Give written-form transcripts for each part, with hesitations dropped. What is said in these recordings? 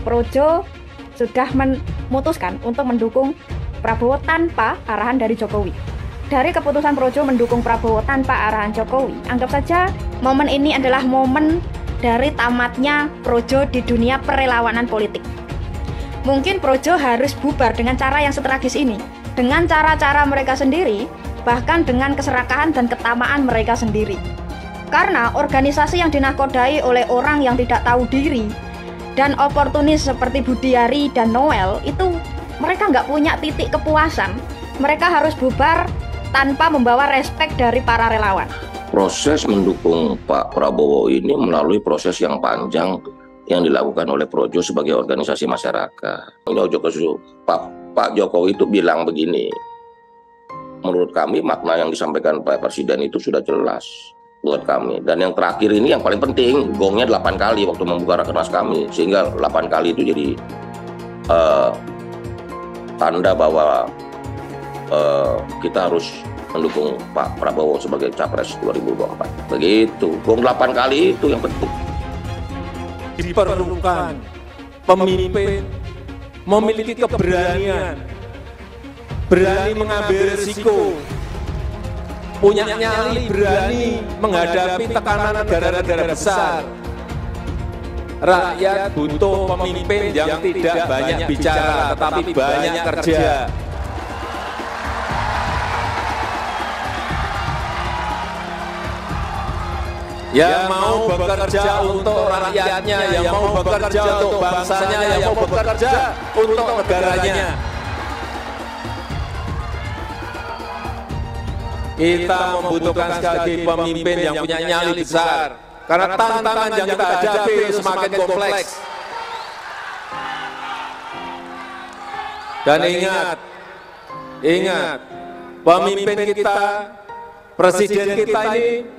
Projo sudah memutuskan untuk mendukung Prabowo tanpa arahan dari Jokowi. Dari keputusan Projo mendukung Prabowo tanpa arahan Jokowi, anggap saja momen ini adalah momen dari tamatnya Projo di dunia perelawanan politik. Mungkin Projo harus bubar dengan cara yang setragis ini, dengan cara-cara mereka sendiri, bahkan dengan keserakahan dan ketamaan mereka sendiri. Karena organisasi yang dinakodai oleh orang yang tidak tahu diri dan oportunis seperti Budiari dan Noel itu mereka nggak punya titik kepuasan. Mereka harus bubar tanpa membawa respek dari para relawan. Proses mendukung Pak Prabowo ini melalui proses yang panjang yang dilakukan oleh Projo sebagai organisasi masyarakat. Pak Jokowi itu bilang begini, menurut kami makna yang disampaikan Pak Presiden itu sudah jelas buat kami. Dan yang terakhir ini yang paling penting, gongnya 8 kali waktu membuka rakernas kami, sehingga 8 kali itu jadi tanda bahwa kita harus mendukung Pak Prabowo sebagai Capres 2024. Begitu, gong 8 kali itu yang penting. Diperlukan pemimpin memiliki keberanian, berani mengambil risiko, punya nyali, berani menghadapi tekanan negara-negara besar. Rakyat butuh pemimpin yang tidak banyak bicara, tetapi banyak kerja. Yang mau bekerja untuk rakyatnya, yang mau bekerja untuk bangsanya, yang mau bekerja untuk negaranya. Kita membutuhkan sekali lagi pemimpin yang punya nyali besar, karena tantangan yang kita hadapi semakin kompleks. Dan ingat, pemimpin kita, presiden kita ini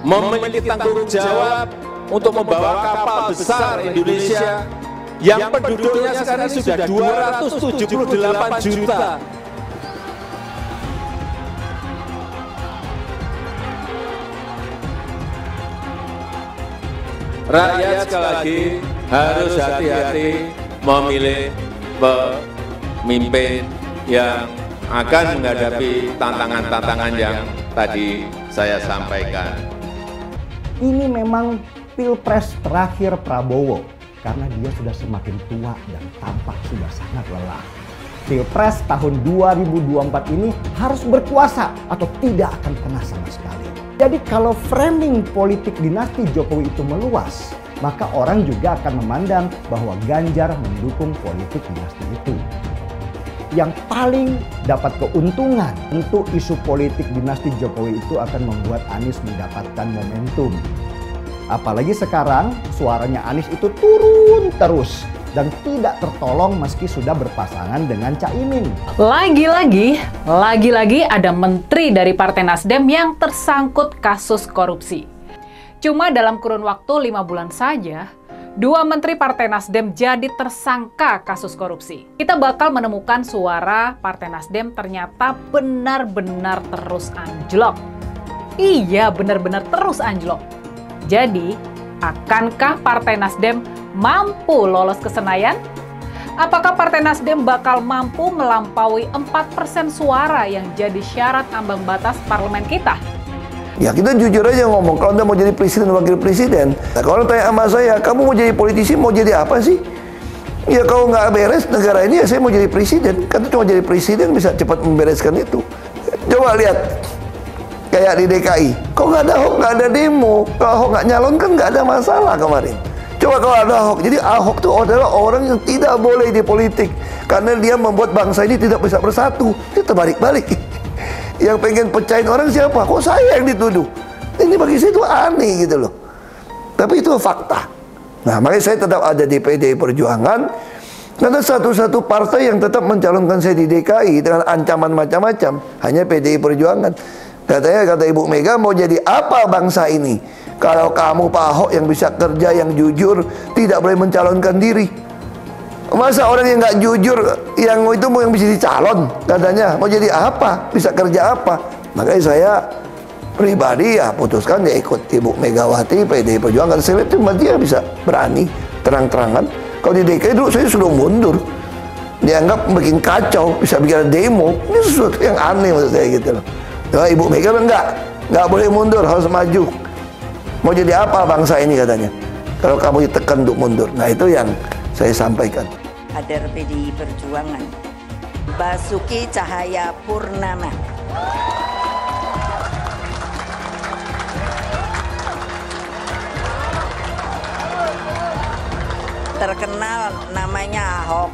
memiliki tanggung jawab untuk membawa kapal besar Indonesia yang penduduknya sekarang sudah 278 juta. Rakyat sekali lagi harus hati-hati memilih pemimpin yang akan menghadapi tantangan-tantangan yang tadi saya sampaikan. Ini memang pilpres terakhir Prabowo, karena dia sudah semakin tua dan tampak sudah sangat lelah. Pilpres tahun 2024 ini harus berkuasa atau tidak akan pernah sama sekali. Jadi kalau framing politik dinasti Jokowi itu meluas, maka orang juga akan memandang bahwa Ganjar mendukung politik dinasti itu. Yang paling dapat keuntungan untuk isu politik dinasti Jokowi itu akan membuat Anies mendapatkan momentum. Apalagi sekarang suaranya Anies itu turun terus dan tidak tertolong meski sudah berpasangan dengan Caimin. Lagi-lagi ada menteri dari Partai Nasdem yang tersangkut kasus korupsi. Cuma dalam kurun waktu 5 bulan saja, 2 menteri Partai Nasdem jadi tersangka kasus korupsi. Kita bakal menemukan suara Partai Nasdem ternyata benar-benar terus anjlok. Iya, benar-benar terus anjlok. Jadi, akankah Partai Nasdem mampu lolos ke Senayan? Apakah Partai Nasdem bakal mampu melampaui 4% suara yang jadi syarat ambang batas parlemen kita? Ya kita jujur aja ngomong, kalau Anda mau jadi presiden, wakil presiden, nah, kalau tanya sama saya, kamu mau jadi politisi, mau jadi apa sih? Ya kalau nggak beres negara ini, ya saya mau jadi presiden. Kan cuma jadi presiden bisa cepat membereskan itu. Coba lihat, kayak di DKI, kok nggak ada Ahok, nggak ada demo, kalau Ahok nggak nyalon kan nggak ada masalah kemarin. Coba kalau ada Ahok, jadi Ahok itu adalah orang yang tidak boleh di politik, karena dia membuat bangsa ini tidak bisa bersatu. Itu terbalik-balik. Yang pengen pecahin orang siapa? Kok saya yang dituduh? Ini bagi saya itu aneh gitu loh. Tapi itu fakta. Nah makanya saya tetap ada di PDI Perjuangan, karena satu-satu partai yang tetap mencalonkan saya di DKI dengan ancaman macam-macam hanya PDI Perjuangan. Kata Ibu Mega, mau jadi apa bangsa ini kalau kamu Pak Ahok yang bisa kerja, yang jujur, tidak boleh mencalonkan diri? Masa orang yang nggak jujur, yang itu mau yang bisa dicalon, katanya mau jadi apa, bisa kerja apa? Makanya saya pribadi ya putuskan dia ikut Ibu Megawati, PDI Perjuangan. Saya lihat cuma dia bisa berani terang-terangan. Kalau di DKI dulu saya sudah mundur, dianggap bikin kacau, bisa bikin demo. Ini sesuatu yang aneh menurut saya gitu loh. Ya, Ibu Mega nggak boleh mundur, harus maju. Mau jadi apa bangsa ini katanya, kalau kamu ditekan untuk mundur. Nah itu yang saya sampaikan. Kader PDI Perjuangan Basuki Cahayapurnama terkenal namanya Ahok.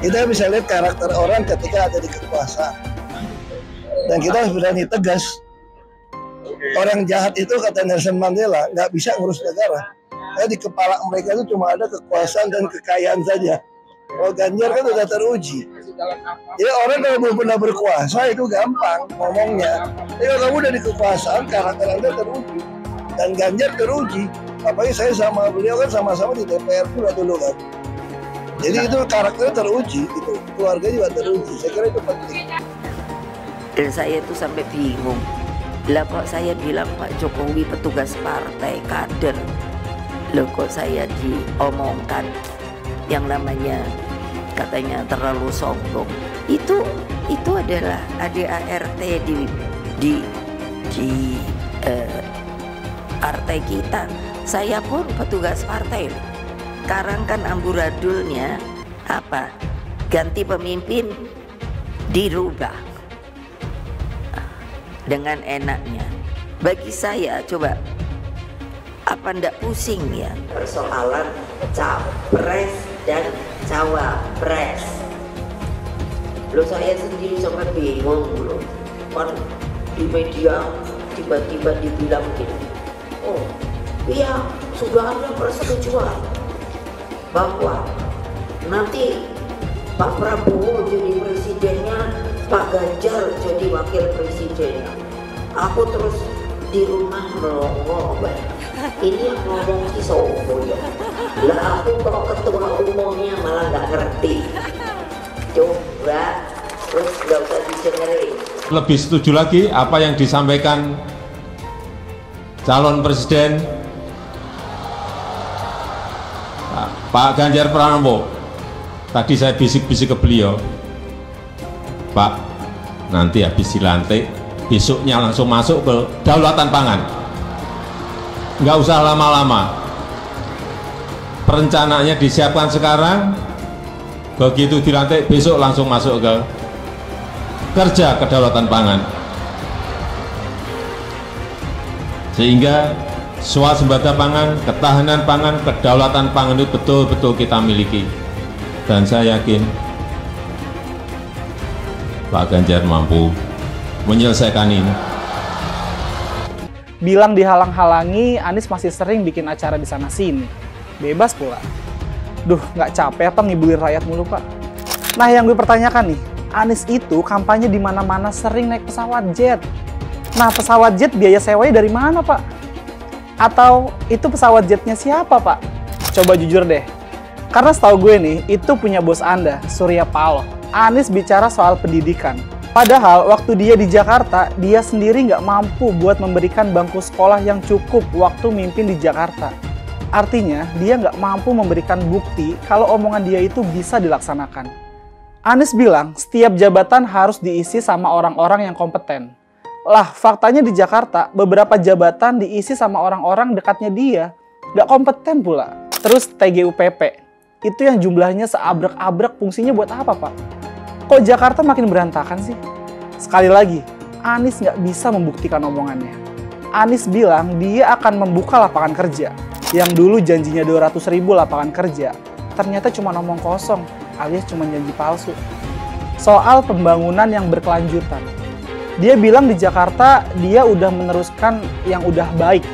Kita bisa lihat karakter orang ketika ada di kekuasaan, dan kita harus berani tegas. Orang jahat itu kata Nelson Mandela nggak bisa ngurus negara. Karena di kepala mereka itu cuma ada kekuasaan dan kekayaan saja. Kalau Ganjar kan udah teruji. Jadi orang kalau belum pernah berkuasa itu gampang ngomongnya. Tapi kalau kamu udah di kekuasaan, karakter Anda teruji. Dan Ganjar teruji. Apalagi saya sama beliau kan sama-sama di DPR juga dulu kan. Jadi itu karakternya teruji, itu keluarga juga teruji. Saya kira itu penting. Dan saya itu sampai bingung. Lah kok saya bilang Pak Jokowi petugas partai kader. Loh kok saya diomongkan yang namanya katanya terlalu sombong. Itu adalah ADART di partai kita. Saya pun petugas partai. Sekarang kan amburadulnya apa? Ganti pemimpin dirubah dengan enaknya. Bagi saya coba, apa ndak pusing ya persoalan capres dan cawapres? Loh saya sendiri sampai bingung loh. Kan di media tiba-tiba dibilang gini, oh iya sudah ada persetujuan bahwa nanti Pak Prabowo jadi presidennya, Pak Ganjar jadi wakil presidennya. Aku terus di rumah melongo, ini yang ngomong si Sobo ya. Lah aku kok ketua umumnya malah nggak ngerti. Coba terus nggak usah didengerin. Lebih setuju lagi apa yang disampaikan calon presiden Pak Ganjar Pranowo. Tadi saya bisik-bisik ke beliau, Pak, nanti habis dilantik, besoknya langsung masuk ke kedaulatan pangan. Nggak usah lama-lama. Perencanaannya disiapkan sekarang, begitu dilantik besok langsung masuk ke kerja kedaulatan pangan. Sehingga swasembada pangan, ketahanan pangan, kedaulatan pangan itu betul-betul kita miliki. Dan saya yakin Pak Ganjar mampu menyelesaikan ini. Bilang dihalang-halangi, Anies masih sering bikin acara di sana-sini. Bebas pula. Duh, nggak capek apa ngibulin rakyat mulu, Pak? Nah, yang gue pertanyakan nih, Anies itu kampanye di mana-mana sering naik pesawat jet. Nah, pesawat jet biaya sewanya dari mana, Pak? Atau itu pesawat jetnya siapa, Pak? Coba jujur deh. Karena setahu gue nih, itu punya bos Anda, Surya Paloh. Anies bicara soal pendidikan. Padahal waktu dia di Jakarta, dia sendiri nggak mampu buat memberikan bangku sekolah yang cukup waktu mimpin di Jakarta. Artinya, dia nggak mampu memberikan bukti kalau omongan dia itu bisa dilaksanakan. Anies bilang, setiap jabatan harus diisi sama orang-orang yang kompeten. Lah, faktanya di Jakarta, beberapa jabatan diisi sama orang-orang dekatnya dia. Nggak kompeten pula. Terus TGUPP. Itu yang jumlahnya seabrek-abrek, fungsinya buat apa, Pak? Kok Jakarta makin berantakan sih? Sekali lagi, Anies nggak bisa membuktikan omongannya. Anies bilang dia akan membuka lapangan kerja. Yang dulu janjinya 200.000 lapangan kerja, ternyata cuma omong kosong, alias cuma janji palsu. Soal pembangunan yang berkelanjutan. Dia bilang di Jakarta dia udah meneruskan yang udah baik.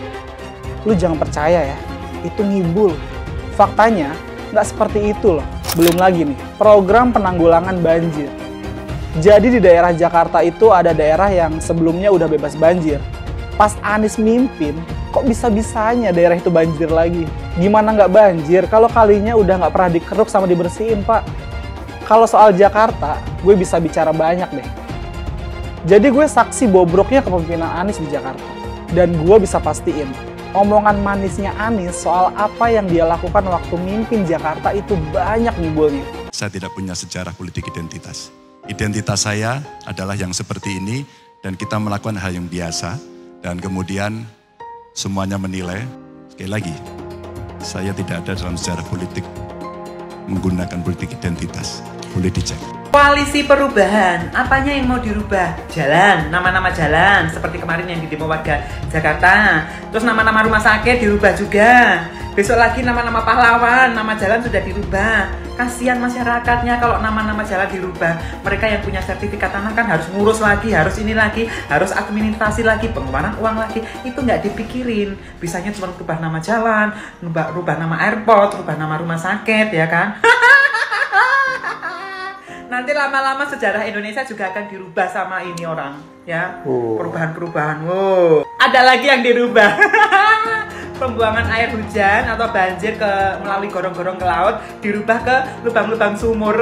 Lu jangan percaya ya, itu ngibul. Faktanya, nggak seperti itu loh. Belum lagi nih, program penanggulangan banjir. Jadi di daerah Jakarta itu ada daerah yang sebelumnya udah bebas banjir. Pas Anies mimpin, kok bisa-bisanya daerah itu banjir lagi? Gimana nggak banjir kalau kalinya udah nggak pernah dikeruk sama dibersihin, Pak? Kalau soal Jakarta, gue bisa bicara banyak deh. Jadi gue saksi bobroknya kepemimpinan Anies di Jakarta. Dan gue bisa pastiin, omongan manisnya Anies soal apa yang dia lakukan waktu mimpin Jakarta itu banyak nimbulnya. Saya tidak punya sejarah politik identitas. Identitas saya adalah yang seperti ini dan kita melakukan hal yang biasa. Dan kemudian semuanya menilai, sekali lagi, saya tidak ada dalam sejarah politik menggunakan politik identitas. Boleh dicek. Koalisi perubahan, apanya yang mau dirubah? Jalan, nama-nama jalan, seperti kemarin yang di demo warga Jakarta. Terus nama-nama rumah sakit dirubah juga. Besok lagi nama-nama pahlawan, nama jalan sudah dirubah. Kasihan masyarakatnya kalau nama-nama jalan dirubah. Mereka yang punya sertifikat tanah kan harus ngurus lagi, harus ini lagi, harus administrasi lagi, pengeluaran uang lagi. Itu nggak dipikirin. Bisanya cuma rubah nama jalan, rubah nama airport, rubah nama rumah sakit, ya kan? Nanti lama-lama sejarah Indonesia juga akan dirubah sama ini orang, ya. Perubahan-perubahan. Wow. Ada lagi yang dirubah. Pembuangan air hujan atau banjir melalui gorong-gorong ke laut dirubah ke lubang-lubang sumur.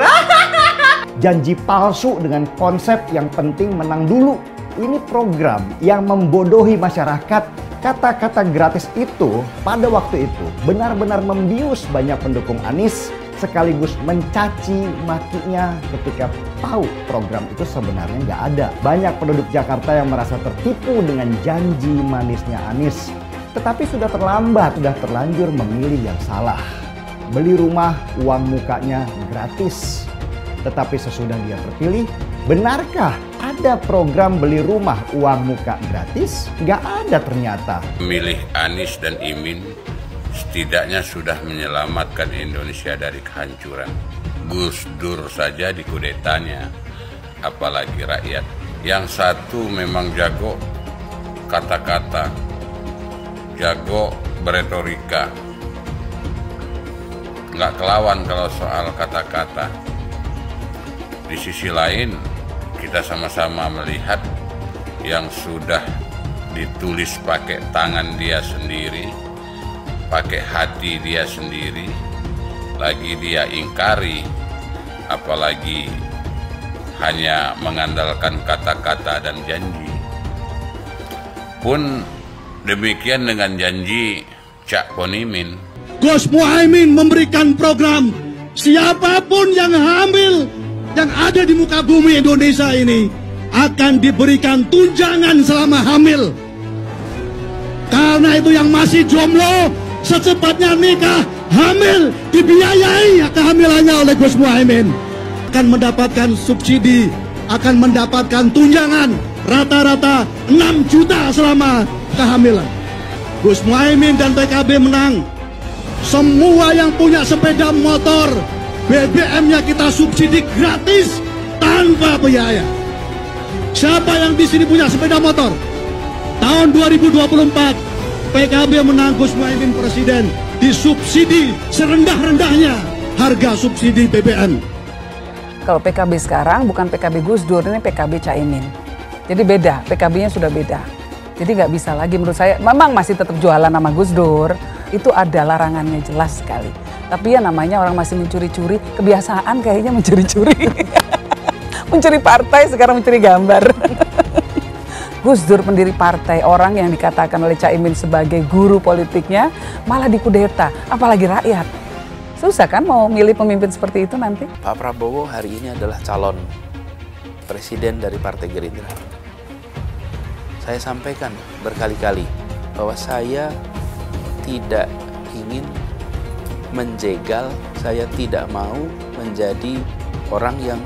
Janji palsu dengan konsep yang penting menang dulu. Ini program yang membodohi masyarakat. Kata-kata gratis itu pada waktu itu benar-benar membius banyak pendukung Anies, sekaligus mencaci makinya ketika tahu program itu sebenarnya nggak ada. Banyak penduduk Jakarta yang merasa tertipu dengan janji manisnya Anies. Tetapi sudah terlambat, sudah terlanjur memilih yang salah. Beli rumah, uang mukanya gratis. Tetapi sesudah dia terpilih, benarkah ada program beli rumah uang muka gratis? Nggak ada ternyata. Memilih Anies dan Imin setidaknya sudah menyelamatkan Indonesia dari kehancuran. Gus Dur saja dikudetanya, apalagi rakyat. Yang satu memang jago kata-kata, jago beretorika, nggak kelawan kalau soal kata-kata. Di sisi lain, kita sama-sama melihat yang sudah ditulis pakai tangan dia sendiri, pakai hati dia sendiri, lagi dia ingkari, apalagi hanya mengandalkan kata-kata dan janji. Pun demikian dengan janji Cak Ponimin. Gus Muhaimin memberikan program siapapun yang hamil yang ada di muka bumi Indonesia ini akan diberikan tunjangan selama hamil. Karena itu yang masih jomblo secepatnya nikah, hamil, dibiayai kehamilannya oleh Gus Muhaimin. Akan mendapatkan subsidi, akan mendapatkan tunjangan rata-rata 6 juta selama kehamilan. Gus Muhaimin dan PKB menang. Semua yang punya sepeda motor, BBM-nya kita subsidi gratis tanpa biaya. Siapa yang di sini punya sepeda motor? Tahun 2024 PKB menang, Gus Muhaimin presiden, disubsidi serendah-rendahnya harga subsidi BBM. Kalau PKB sekarang bukan PKB Gus Dur, ini PKB Caimin. Jadi beda, PKB-nya sudah beda. Jadi nggak bisa lagi menurut saya, memang masih tetap jualan nama Gus Dur, itu ada larangannya jelas sekali. Tapi ya namanya orang masih mencuri-curi, kebiasaan kayaknya mencuri-curi. Mencuri partai, sekarang mencuri gambar. Gus Dur pendiri partai, orang yang dikatakan oleh Caimin sebagai guru politiknya, malah dikudeta, apalagi rakyat. Susah kan mau milih pemimpin seperti itu nanti? Pak Prabowo hari ini adalah calon presiden dari Partai Gerindra. Saya sampaikan berkali-kali bahwa saya tidak ingin menjegal, saya tidak mau menjadi orang yang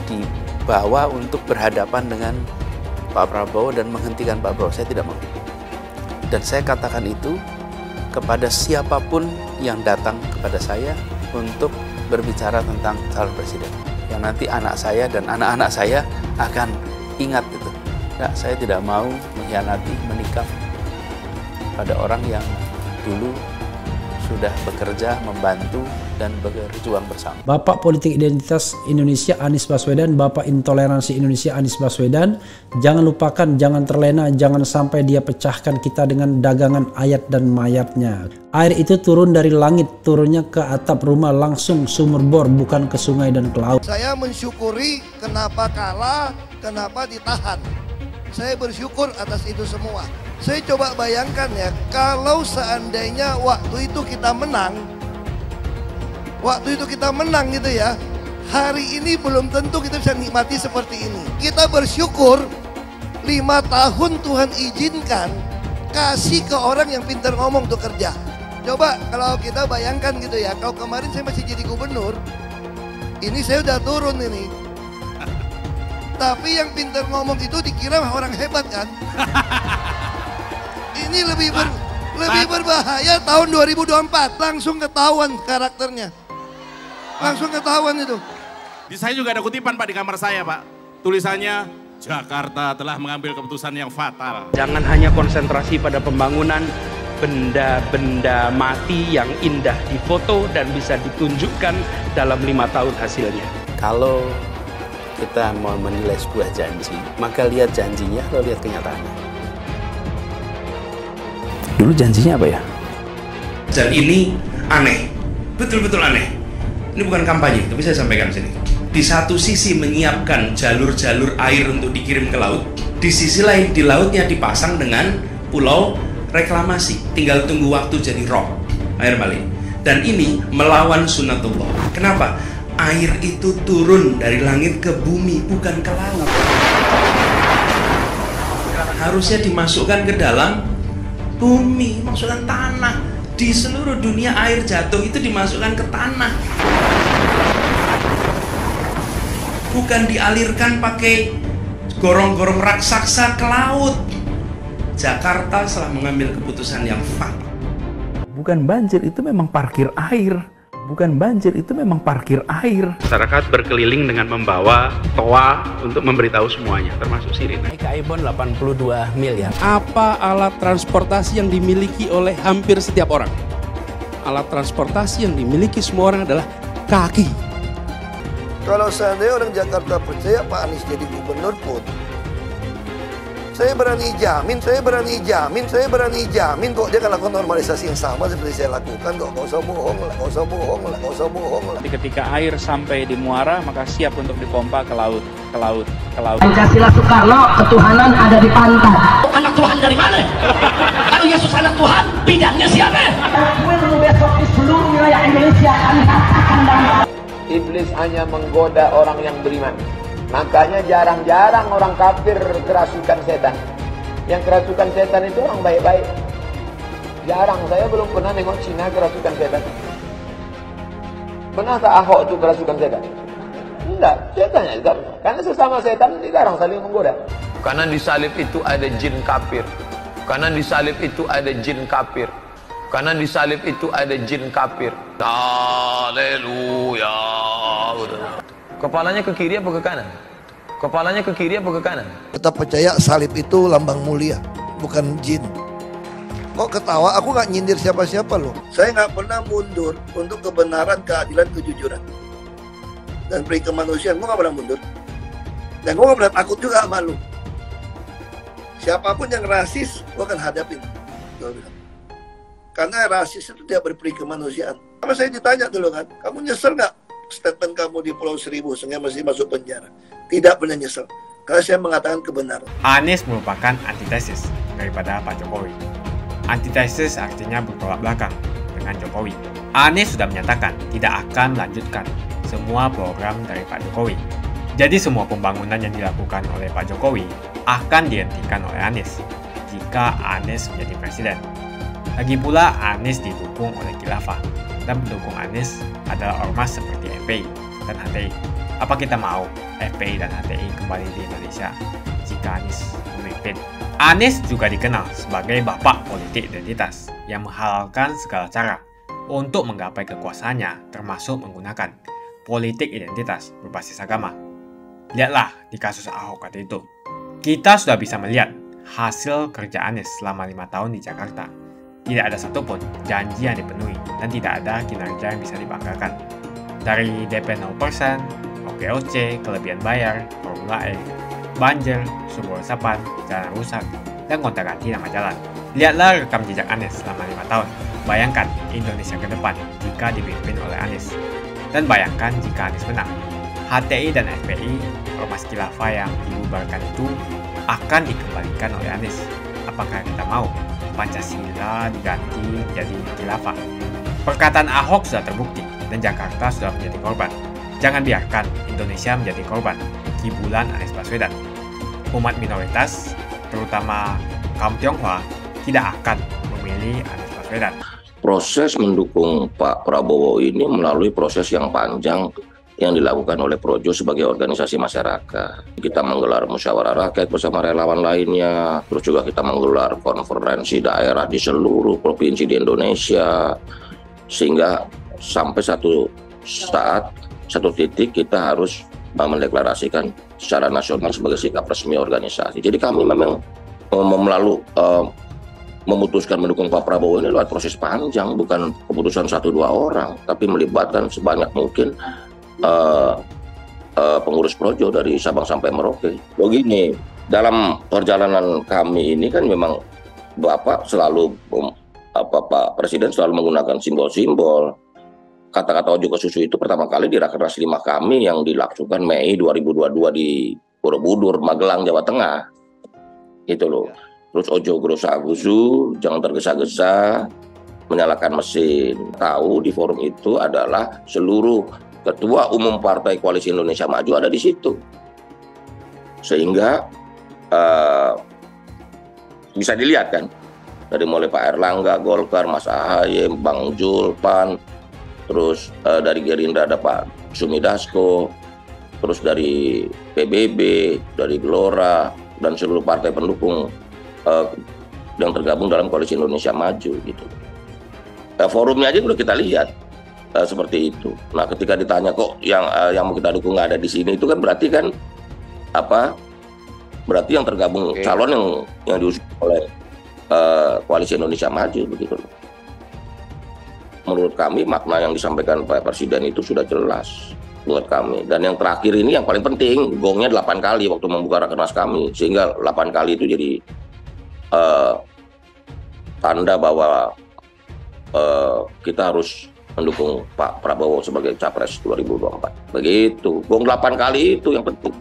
dibawa untuk berhadapan dengan Pak Prabowo dan menghentikan Pak Prabowo. Saya tidak mau. Dan saya katakan itu kepada siapapun yang datang kepada saya untuk berbicara tentang calon presiden. Yang nanti anak saya dan anak-anak saya akan ingat itu. Nah, saya tidak mau mengkhianati, menikam pada orang yang dulu sudah bekerja, membantu, dan berjuang bersama. Bapak Politik Identitas Indonesia Anies Baswedan, Bapak Intoleransi Indonesia Anies Baswedan, jangan lupakan, jangan terlena, jangan sampai dia pecahkan kita dengan dagangan ayat dan mayatnya. Air itu turun dari langit, turunnya ke atap rumah langsung sumur bor, bukan ke sungai dan ke laut. Saya mensyukuri kenapa kalah, kenapa ditahan. Saya bersyukur atas itu semua. Saya coba bayangkan ya, kalau seandainya waktu itu kita menang gitu ya, hari ini belum tentu kita bisa nikmati seperti ini. Kita bersyukur 5 tahun Tuhan izinkan kasih ke orang yang pintar ngomong untuk kerja. Coba kalau kita bayangkan gitu ya, kalau kemarin saya masih jadi gubernur, ini saya udah turun ini. Tapi yang pintar ngomong itu dikira orang hebat kan? Ini lebih berbahaya tahun 2024, langsung ketahuan karakternya. Langsung ketahuan itu. Di saya juga ada kutipan Pak di kamar saya Pak. Tulisannya, Jakarta telah mengambil keputusan yang fatal. Jangan hanya konsentrasi pada pembangunan benda-benda mati yang indah difoto dan bisa ditunjukkan dalam 5 tahun hasilnya. Kalau kita mau menilai sebuah janji, maka lihat janjinya, lalu lihat kenyataannya. Dulu janjinya apa ya? Dan ini aneh, betul-betul aneh. Ini bukan kampanye, tapi saya sampaikan di sini. Di satu sisi menyiapkan jalur-jalur air untuk dikirim ke laut, di sisi lain di lautnya dipasang dengan pulau reklamasi. Tinggal tunggu waktu jadi rob, air balik. Dan ini melawan sunatullah. Kenapa? Air itu turun dari langit ke bumi, bukan ke laut. Harusnya dimasukkan ke dalam bumi, masukkan tanah. Di seluruh dunia air jatuh itu dimasukkan ke tanah, bukan dialirkan pakai gorong-gorong raksasa ke laut. Jakarta telah mengambil keputusan yang fatal. Bukan banjir, itu memang parkir air. Bukan banjir, itu memang parkir air. Masyarakat berkeliling dengan membawa toa untuk memberitahu semuanya, termasuk sirine. Aibon 82 miliar. Apa alat transportasi yang dimiliki oleh hampir setiap orang? Alat transportasi yang dimiliki semua orang adalah kaki. Kalau seandainya orang Jakarta percaya Pak Anies jadi gubernur pun, saya berani jamin kok dia akan lakukan normalisasi yang sama seperti saya lakukan kok. Gak usah bohong lah. Ketika air sampai di muara, maka siap untuk dipompa ke laut. Pancasila Soekarno, ketuhanan ada di pantai. Anak Tuhan dari mana? Kalau Yesus anak Tuhan, bidangnya siapa? Besok di seluruh wilayah Indonesia kami katakan dan Iblis hanya menggoda orang yang beriman. Makanya jarang-jarang orang kafir kerasukan setan. Yang kerasukan setan itu orang baik-baik. Jarang, saya belum pernah nengok Cina kerasukan setan. Pernah tak Ahok itu kerasukan setan? Enggak, setannya juga. Karena sesama setan dilarang saling menggoda. Karena di salib itu ada jin kafir. Karena di salib itu ada jin kafir. Karena di salib itu ada jin kafir. Haleluya. Kepalanya ke kiri apa ke kanan? Kepalanya ke kiri apa ke kanan? Tetap percaya salib itu lambang mulia, bukan jin. Kok ketawa? Aku nggak nyindir siapa-siapa loh. Saya nggak pernah mundur untuk kebenaran, keadilan, kejujuran, dan peri kemanusiaan. Gue nggak pernah mundur. Dan gue nggak pernah takut juga sama lu. Siapapun yang rasis, gue akan hadapin. Karena rasis itu tidak berperi kemanusiaan. Sama saya ditanya dulu kan, kamu nyesel nggak statement kamu di Pulau Seribu sehingga masih masuk penjara? Tidak pernah nyesel, karena saya mengatakan kebenaran. Anies merupakan antitesis daripada Pak Jokowi. Antitesis artinya bertolak belakang dengan Jokowi. Anies sudah menyatakan tidak akan melanjutkan semua program dari Pak Jokowi. Jadi semua pembangunan yang dilakukan oleh Pak Jokowi akan dihentikan oleh Anies jika Anies menjadi presiden. Lagi pula Anies didukung oleh khilafah, dan pendukung Anies adalah ormas seperti FPI dan HTI. Apa kita mau FPI dan HTI kembali di Indonesia jika Anies memimpin? Anies juga dikenal sebagai bapak politik identitas yang menghalalkan segala cara untuk menggapai kekuasaannya, termasuk menggunakan politik identitas berbasis agama. Lihatlah di kasus Ahok waktu itu. Kita sudah bisa melihat hasil kerja Anies selama 5 tahun di Jakarta. Tidak ada satupun janji yang dipenuhi dan tidak ada kinerja yang bisa dibanggakan. Dari DP 0%, OKOC, kelebihan bayar, Formula E, banjir, sumber resapan, jalan rusak, dan gonta-ganti nama jalan. Lihatlah rekam jejak Anies selama 5 tahun. Bayangkan Indonesia ke depan jika dipimpin oleh Anies. Dan bayangkan jika Anies menang. HTI dan FPI, ormas khilafah yang dibubarkan itu akan dikembalikan oleh Anies. Apakah kita mau Pancasila diganti jadi khilafah? Perkataan Ahok sudah terbukti dan Jakarta sudah menjadi korban. Jangan biarkan Indonesia menjadi korban kibulan Anies Baswedan. Umat minoritas, terutama kaum Tionghoa, tidak akan memilih Anies Baswedan. Proses mendukung Pak Prabowo ini melalui proses yang panjang yang dilakukan oleh Projo sebagai organisasi masyarakat. Kita menggelar musyawarah rakyat bersama relawan lainnya, terus juga kita menggelar konferensi daerah di seluruh provinsi di Indonesia, sehingga sampai satu saat, satu titik kita harus mendeklarasikan secara nasional sebagai sikap resmi organisasi. Jadi kami memang memutuskan mendukung Pak Prabowo ini lewat proses panjang, bukan keputusan 1-2 orang, tapi melibatkan sebanyak mungkin pengurus Projo dari Sabang sampai Merauke. Begini, dalam perjalanan kami ini kan memang Bapak selalu, Pak Presiden selalu menggunakan simbol-simbol. Kata-kata ojo ke susu itu pertama kali di Rakernas 5 kami yang dilangsungkan Mei 2022 di Borobudur, Magelang, Jawa Tengah. Itu loh. Terus ojo grosa gusu, jangan tergesa-gesa, menyalakan mesin. Tahu di forum itu adalah seluruh Ketua Umum Partai Koalisi Indonesia Maju ada di situ. Sehingga bisa dilihat kan, dari mulai Pak Erlangga, Golkar, Mas Ahaye, Bang Jul, PAN, terus dari Gerindra ada Pak Sumi Dasko, terus dari PBB, dari Gelora, dan seluruh partai pendukung yang tergabung dalam Koalisi Indonesia Maju gitu. Forumnya aja udah kita lihat seperti itu. Nah, ketika ditanya kok yang mau kita dukung nggak ada di sini, itu kan berarti kan apa? Berarti yang tergabung calon yang diusung oleh Koalisi Indonesia Maju begitu. Menurut kami makna yang disampaikan Pak Presiden itu sudah jelas buat kami. Dan yang terakhir ini yang paling penting, gongnya 8 kali waktu membuka Rakernas kami, sehingga 8 kali itu jadi tanda bahwa kita harus mendukung Pak Prabowo sebagai Capres 2024. Begitu. Gong 8 kali itu yang penting.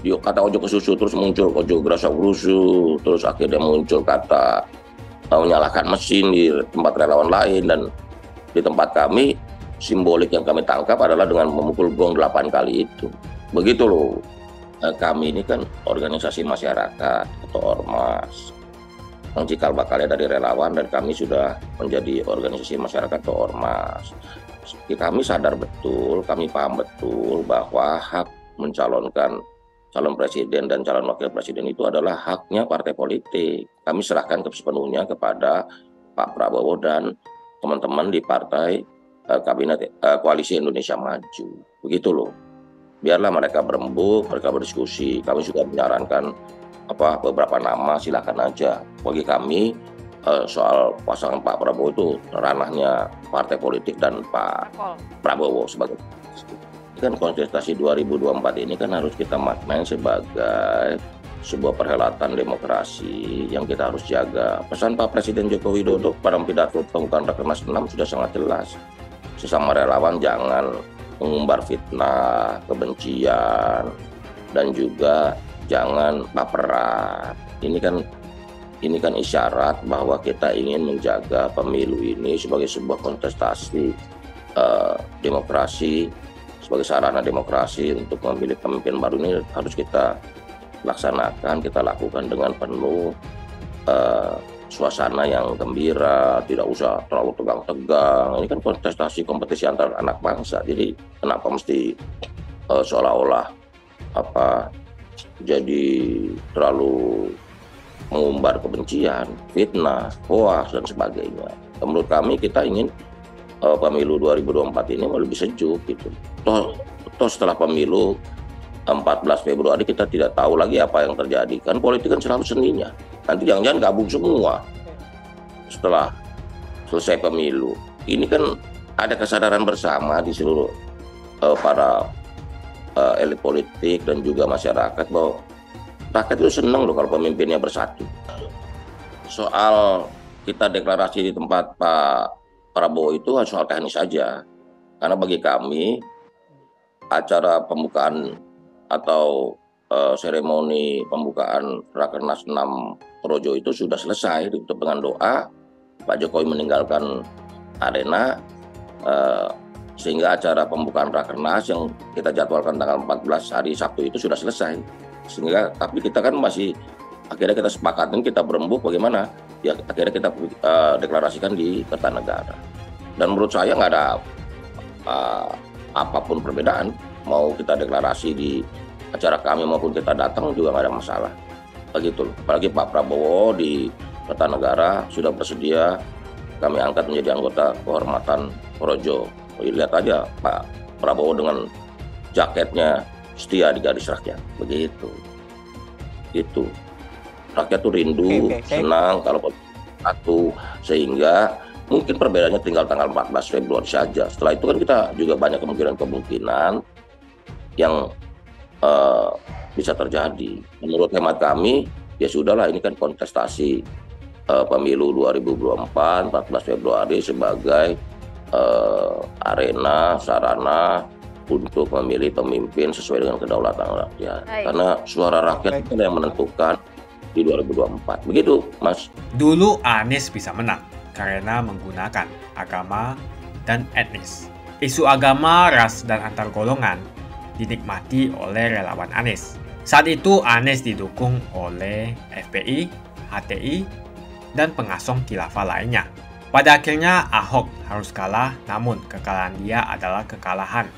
Kata ojo ke susu, terus muncul ojo gerasa gerusu, terus akhirnya muncul kata menyalakan mesin di tempat relawan lain, dan di tempat kami simbolik yang kami tangkap adalah dengan memukul gong 8 kali itu. Begitu loh. Kami ini kan organisasi masyarakat atau ormas yang cikal bakalnya dari relawan, dan kami sudah menjadi organisasi masyarakat atau ormas. Kami sadar betul, kami paham betul bahwa hak mencalonkan calon presiden dan calon wakil presiden itu adalah haknya partai politik. Kami serahkan sepenuhnya kepada Pak Prabowo dan teman-teman di partai kabinet Koalisi Indonesia Maju. Begitu loh. Biarlah mereka berembuk, mereka berdiskusi. Kami juga menyarankan beberapa nama, silakan aja. Bagi kami soal pasangan Pak Prabowo itu ranahnya partai politik dan Pak Prabowo sebagai. Kan kontestasi 2024 ini kan harus kita maknai sebagai sebuah perhelatan demokrasi yang kita harus jaga. Pesan Pak Presiden Joko Widodo pada pidato pembukaan Rakernas 6 sudah sangat jelas. Sesama relawan jangan mengumbar fitnah, kebencian, dan juga jangan baperan. Ini kan isyarat bahwa kita ingin menjaga pemilu ini sebagai sebuah kontestasi demokrasi, sebagai sarana demokrasi untuk memilih pemimpin baru. Ini harus kita laksanakan, kita lakukan dengan penuh suasana yang gembira, tidak usah terlalu tegang-tegang. Ini kan kontestasi kompetisi antar anak bangsa, jadi kenapa mesti seolah-olah jadi terlalu mengumbar kebencian, fitnah, hoaks dan sebagainya. Menurut kami kita ingin pemilu 2024 ini lebih sejuk gitu. Toh setelah pemilu 14 Februari kita tidak tahu lagi apa yang terjadi. Kan politik kan selalu seninya. Nanti jangan-jangan gabung semua. setelah selesai pemilu. Ini kan ada kesadaran bersama di seluruh para elit politik dan juga masyarakat bahwa rakyat itu senang loh kalau pemimpinnya bersatu. Soal kita deklarasi di tempat Pak Prabowo itu soal teknis saja. Karena bagi kami acara pembukaan atau seremoni pembukaan Rakernas 6 Projo itu sudah selesai, ditutup dengan doa. Pak Jokowi meninggalkan arena, sehingga acara pembukaan Rakernas yang kita jadwalkan tanggal 14 hari Sabtu itu sudah selesai. Sehingga tapi kita kan masih akhirnya kita sepakatin, kita berembuk bagaimana ya, akhirnya kita deklarasikan di Kertanegara. Dan menurut saya nggak ada apapun perbedaan, mau kita deklarasi di acara kami maupun kita datang juga nggak ada masalah. Begitu. Apalagi Pak Prabowo di Kertanegara sudah bersedia kami angkat menjadi anggota kehormatan Projo. Lihat aja Pak Prabowo dengan jaketnya setia di garis rakyat. Begitu. Gitu. Rakyat tuh rindu, senang kalau satu, sehingga mungkin perbedaannya tinggal tanggal 14 Februari saja. Setelah itu kan kita juga banyak kemungkinan yang bisa terjadi. Menurut hemat kami, ya sudahlah, ini kan kontestasi pemilu 2024, 14 Februari sebagai arena, sarana untuk memilih pemimpin sesuai dengan kedaulatan rakyat. Karena suara rakyat itu yang menentukan di 2024. Begitu, Mas. Dulu Anies bisa menang karena menggunakan agama dan etnis. Isu agama, ras, dan antar golongan dinikmati oleh relawan Anies. Saat itu Anies didukung oleh FPI, HTI, dan pengasong khilafah lainnya. Pada akhirnya Ahok harus kalah, namun kekalahan dia adalah kekalahan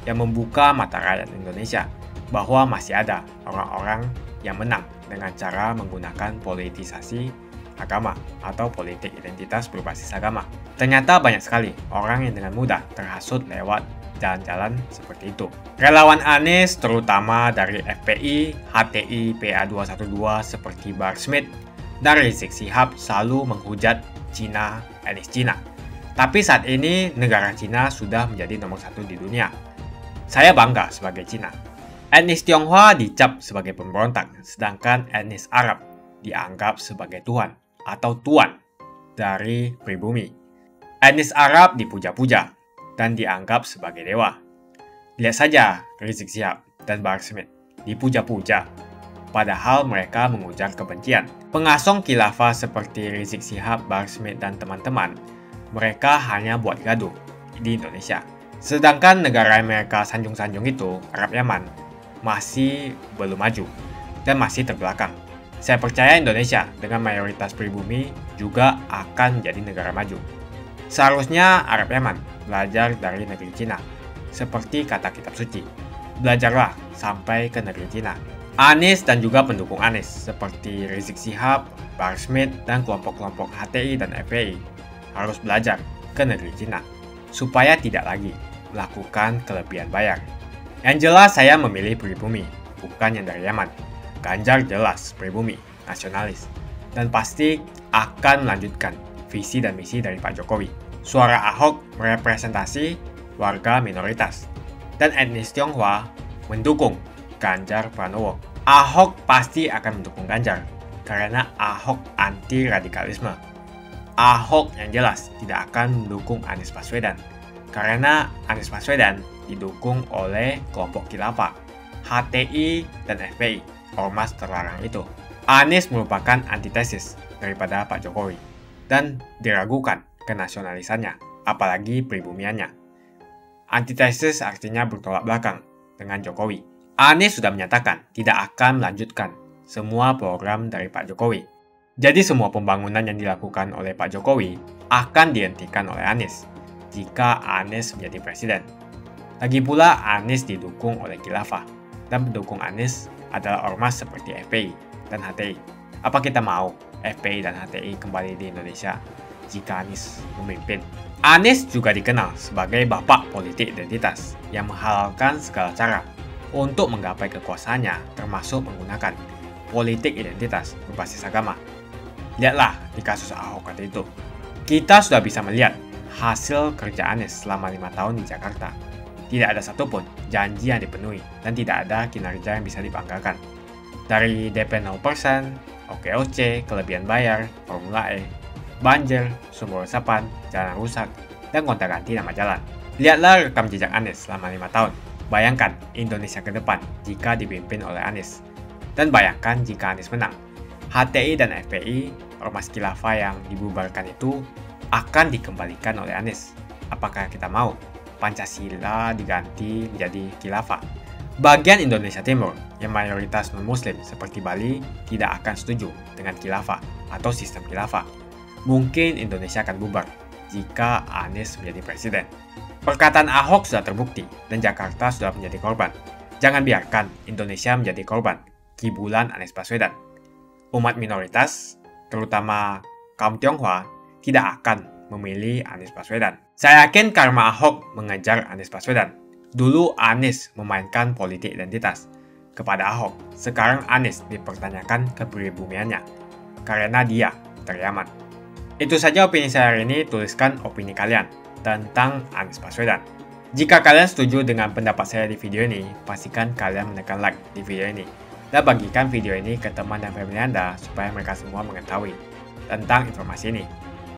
yang membuka mata rakyat Indonesia bahwa masih ada orang-orang yang menang dengan cara menggunakan politisasi agama atau politik identitas berbasis agama. Ternyata banyak sekali orang yang dengan mudah terhasut lewat jalan-jalan seperti itu. Relawan Anies terutama dari FPI, HTI, PA212 seperti Bahar Smith dan Rizik Syihab selalu menghujat Cina, etnis Cina. Tapi saat ini negara Cina sudah menjadi nomor 1 di dunia. Saya bangga sebagai Cina. Etnis Tionghoa dicap sebagai pemberontak, sedangkan etnis Arab dianggap sebagai Tuhan atau tuan dari pribumi. Etnis Arab dipuja-puja dan dianggap sebagai dewa. Lihat saja Rizik Syihab dan Bahar Smith dipuja-puja, padahal mereka mengujar kebencian. Pengasong khilafah seperti Rizik Syihab, Bahar Smith, dan teman-teman, mereka hanya buat gaduh di Indonesia. Sedangkan negara yang mereka sanjung-sanjung itu, Arab Yaman, masih belum maju dan masih terbelakang. Saya percaya Indonesia dengan mayoritas pribumi juga akan menjadi negara maju. Seharusnya Arab Yaman belajar dari negeri Cina, seperti kata kitab suci. Belajarlah sampai ke negeri Cina. Anies dan juga pendukung Anies seperti Rizik Syihab, Bahar Smith, dan kelompok-kelompok HTI dan FPI harus belajar ke negeri Cina supaya tidak lagi melakukan kelebihan bayar. Yang jelas saya memilih pribumi, bukan yang dari Yaman. Ganjar jelas pribumi, nasionalis, dan pasti akan melanjutkan visi dan misi dari Pak Jokowi. Suara Ahok merepresentasi warga minoritas, dan etnis Tionghoa mendukung Ganjar Pranowo. Ahok pasti akan mendukung Ganjar, karena Ahok anti radikalisme. Ahok yang jelas tidak akan mendukung Anies Baswedan, karena Anies Baswedan didukung oleh kelompok khilafah, HTI, dan FPI, ormas terlarang itu. Anies merupakan antitesis daripada Pak Jokowi, dan diragukan kenasionalisannya, apalagi pribumiannya. Antitesis artinya bertolak belakang dengan Jokowi. Anies sudah menyatakan tidak akan melanjutkan semua program dari Pak Jokowi. Jadi semua pembangunan yang dilakukan oleh Pak Jokowi akan dihentikan oleh Anies jika Anies menjadi presiden. Lagi pula Anies didukung oleh khilafah, dan pendukung Anies adalah ormas seperti FPI dan HTI. Apa kita mau FPI dan HTI kembali di Indonesia jika Anies memimpin? Anies juga dikenal sebagai bapak politik identitas yang menghalalkan segala cara untuk menggapai kekuasaannya, termasuk menggunakan politik identitas berbasis agama. Lihatlah di kasus Ahok waktu itu. Kita sudah bisa melihat hasil kerja Anies selama 5 tahun di Jakarta. Tidak ada satupun janji yang dipenuhi dan tidak ada kinerja yang bisa dibanggakan. Dari DP 0%, OKOC, kelebihan bayar, Formula E, banjir, sumber resapan, jalan rusak, dan gonta-ganti nama jalan. Lihatlah rekam jejak Anies selama 5 tahun. Bayangkan Indonesia ke depan jika dipimpin oleh Anies. Dan bayangkan jika Anies menang. HTI dan FPI, ormas khilafah yang dibubarkan itu, akan dikembalikan oleh Anies. Apakah kita mau Pancasila diganti menjadi khilafah? Bagian Indonesia Timur yang mayoritas non-muslim seperti Bali tidak akan setuju dengan khilafah atau sistem khilafah. Mungkin Indonesia akan bubar jika Anies menjadi presiden. Perkataan Ahok sudah terbukti dan Jakarta sudah menjadi korban. Jangan biarkan Indonesia menjadi korban kibulan Anies Baswedan. Umat minoritas, terutama kaum Tionghoa, tidak akan memilih Anies Baswedan. Saya yakin karma Ahok mengejar Anies Baswedan. Dulu Anies memainkan politik identitas kepada Ahok. Sekarang Anies dipertanyakan kepribumiannya karena dia teriaman. Itu saja opini saya hari ini. Tuliskan opini kalian tentang Anies Baswedan. Jika kalian setuju dengan pendapat saya di video ini, pastikan kalian menekan like di video ini dan bagikan video ini ke teman dan family Anda supaya mereka semua mengetahui tentang informasi ini.